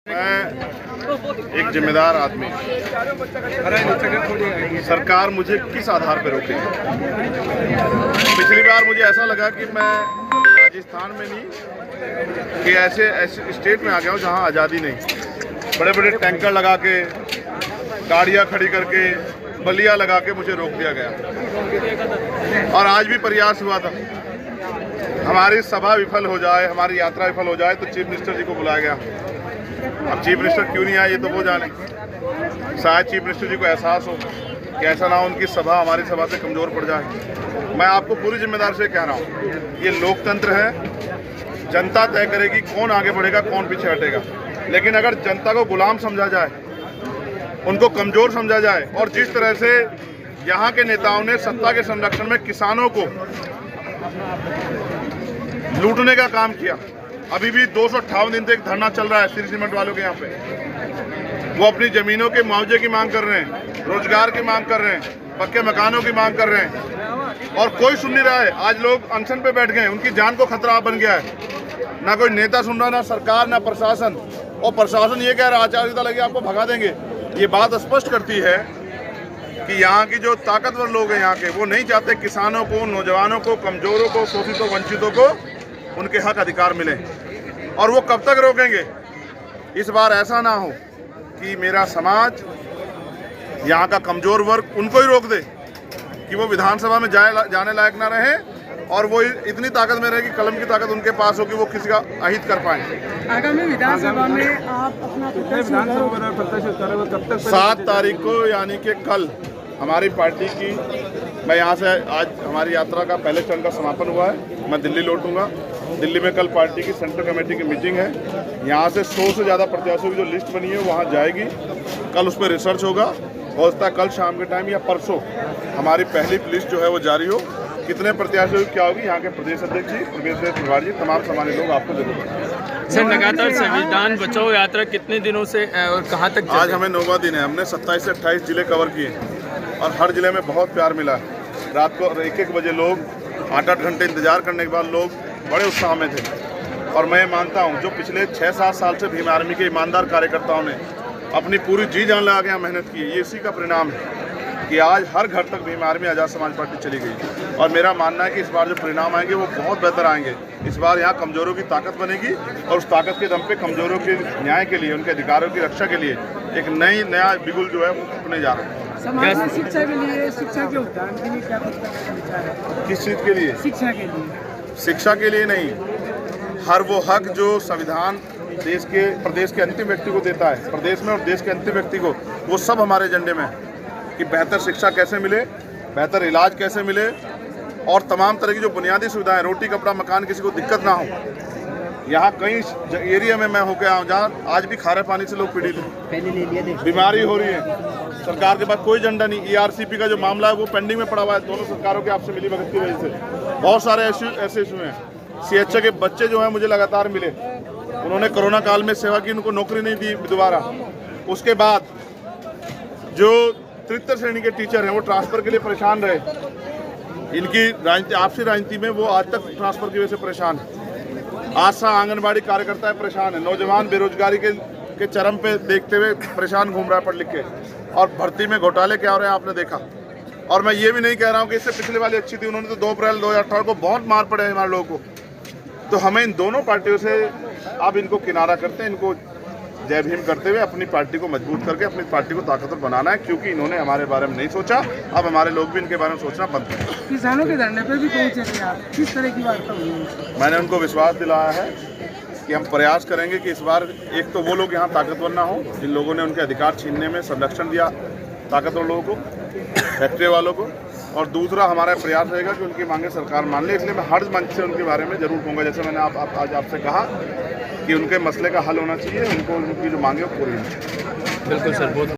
मैं एक जिम्मेदार आदमी, सरकार मुझे किस आधार पर रोकेगी? पिछली बार मुझे ऐसा लगा कि मैं राजस्थान में नहीं कि ऐसे स्टेट में आ गया हूँ जहाँ आज़ादी नहीं। बड़े बड़े टैंकर लगा के, गाड़ियाँ खड़ी करके, बलिया लगा के मुझे रोक दिया गया। और आज भी प्रयास हुआ था हमारी सभा विफल हो जाए, हमारी यात्रा विफल हो जाए तो चीफ मिनिस्टर जी को बुलाया गया। अब चीफ मिनिस्टर क्यों नहीं आए ये तो वो जाने। शायद चीफ मिनिस्टर जी को एहसास हो कि ऐसा ना हो उनकी सभा हमारी सभा से कमज़ोर पड़ जाए। मैं आपको पूरी जिम्मेदारी से कह रहा हूँ, ये लोकतंत्र है, जनता तय करेगी कौन आगे बढ़ेगा कौन पीछे हटेगा। लेकिन अगर जनता को गुलाम समझा जाए, उनको कमज़ोर समझा जाए, और जिस तरह से यहाँ के नेताओं ने सत्ता के संरक्षण में किसानों को लूटने का काम किया। अभी भी 258 दिन तक धरना चल रहा है श्री सीमेंट वालों के यहाँ पे। वो अपनी जमीनों के मुआवजे की मांग कर रहे हैं, रोजगार की मांग कर रहे हैं, पक्के मकानों की मांग कर रहे हैं, और कोई सुन नहीं रहा है। आज लोग अनशन पे बैठ गए, उनकी जान को खतरा बन गया है। ना कोई नेता सुन रहा, ना सरकार, ना प्रशासन। और प्रशासन ये कह रहा है आचार संहिता लगी आपको भगा देंगे। ये बात स्पष्ट करती है कि यहाँ की जो ताकतवर लोग हैं यहाँ के, वो नहीं चाहते किसानों को, नौजवानों को, कमजोरों को, शोषितों, वंचितों को उनके हक अधिकार मिले। और वो कब तक रोकेंगे? इस बार ऐसा ना हो कि मेरा समाज, यहाँ का कमजोर वर्ग उनको ही रोक दे कि वो विधानसभा में जाने लायक ना रहे, और वो इतनी ताकत में रहे कि कलम की ताकत उनके पास हो कि वो किसी का अहित कर पाए। आगामी विधानसभा में आप अपना प्रत्याशी 7 तारीख को यानी कि कल हमारी पार्टी की, मैं यहाँ से आज हमारी यात्रा का पहले चरण का समापन हुआ है, मैं दिल्ली लौटूंगा। दिल्ली में कल पार्टी की सेंट्रल कमेटी की मीटिंग है। यहाँ से 100 से ज़्यादा प्रत्याशियों की जो लिस्ट बनी है वहाँ जाएगी। कल उस पर रिसर्च होगा, हो सकता है कल शाम के टाइम या परसों हमारी पहली लिस्ट जो है वो जारी हो। कितने प्रत्याशियों की क्या होगी, यहाँ के प्रदेश अध्यक्ष जी, प्रदेश प्रभारी जी, तमाम सामान्य लोग आपको जरूर बताएंगे। सर, लगातार संविधान बचाओ यात्रा कितने दिनों से और कहाँ तक? आज हमें 9वां दिन है। हमने 27 से 28 जिले कवर किए और हर जिले में बहुत प्यार मिला। रात को 1-1 बजे लोग 8-8 घंटे इंतजार करने के बाद लोग बड़े उत्साह में थे। और मैं मानता हूं जो पिछले 6-7 साल से भीम आर्मी के ईमानदार कार्यकर्ताओं ने अपनी पूरी जी जान लगा के यहाँ मेहनत की है, ये इसी का परिणाम है कि आज हर घर तक भीम आर्मी आज़ाद समाज पार्टी चली गई। और मेरा मानना है कि इस बार जो परिणाम आएंगे वो बहुत बेहतर आएंगे। इस बार यहाँ कमज़ोरों की ताकत बनेगी और उस ताकत के दम पे कमज़ोरों के न्याय के लिए, उनके अधिकारों की रक्षा के लिए एक नया बिगुल जो है वो फूटने जा रहा है। समाज में शिक्षा के लिए, शिक्षा के उद्धार के लिए क्या विचार है? किस चीज़ के लिए? शिक्षा के लिए। शिक्षा के लिए नहीं, हर वो हक जो संविधान देश के, प्रदेश के अंतिम व्यक्ति को देता है, प्रदेश में और देश के अंतिम व्यक्ति को, वो सब हमारे एजेंडे में है कि बेहतर शिक्षा कैसे मिले, बेहतर इलाज कैसे मिले, और तमाम तरह की जो बुनियादी सुविधाएं, रोटी कपड़ा मकान, किसी को दिक्कत ना हो। यहाँ कई एरिया में मैं होकर आया हूँ जहाँ आज भी खारे पानी से लोग पीड़ित हैं, बीमारी हो रही है। सरकार के पास कोई एजेंडा नहीं। ERCP का जो मामला है वो पेंडिंग में पड़ा हुआ है, दोनों सरकारों के आपसे मिली भगत की वजह से। बहुत सारे ऐसे इशू हैं। CHA के बच्चे जो हैं मुझे लगातार मिले, उन्होंने कोरोना काल में सेवा की, उनको नौकरी नहीं दी दोबारा। उसके बाद जो तृतीय श्रेणी के टीचर हैं वो ट्रांसफ़र के लिए परेशान रहे। इनकी आपसी राजनीति में वो आज तक ट्रांसफ़र की वजह से परेशान है। आशा आंगनबाड़ी कार्यकर्ता परेशान है। नौजवान बेरोजगारी के चरम पे देखते हुए परेशान घूम रहा है पढ़ लिख के। और भर्ती में घोटाले क्या हो रहे हैं आपने देखा। और मैं ये भी नहीं कह रहा हूँ कि इससे पिछले वाली अच्छी थी, उन्होंने तो 2 अप्रैल 2018 को बहुत मार पड़े हमारे लोगों को। तो हमें इन दोनों पार्टियों से अब इनको किनारा करते हैं, इनको जय भीम करते हुए अपनी पार्टी को मजबूत करके अपनी पार्टी को ताकतवर बनाना है, क्योंकि इन्होंने हमारे बारे में नहीं सोचा। अब हमारे लोग भी इनके बारे में सोचना बंद करें। किसानों के धरने पर भी पहुंचे आप, किस तरह की वार्ता हुई? मैंने उनको विश्वास दिलाया है कि हम प्रयास करेंगे कि इस बार एक तो वो लोग यहाँ ताकतवर ना हो जिन लोगों ने उनके अधिकार छीनने में संरक्षण दिया ताकतवर लोगों को, फैक्ट्री वालों को, और दूसरा हमारा प्रयास रहेगा कि उनकी मांगे सरकार मान ले। इसलिए मैं हर मंच से उनके बारे में जरूर कहूँगा, जैसे मैंने आज आपसे कहा कि उनके मसले का हल होना चाहिए, उनको उनकी जो मांगे पूरी होनी चाहिए। बिल्कुल सर, बहुत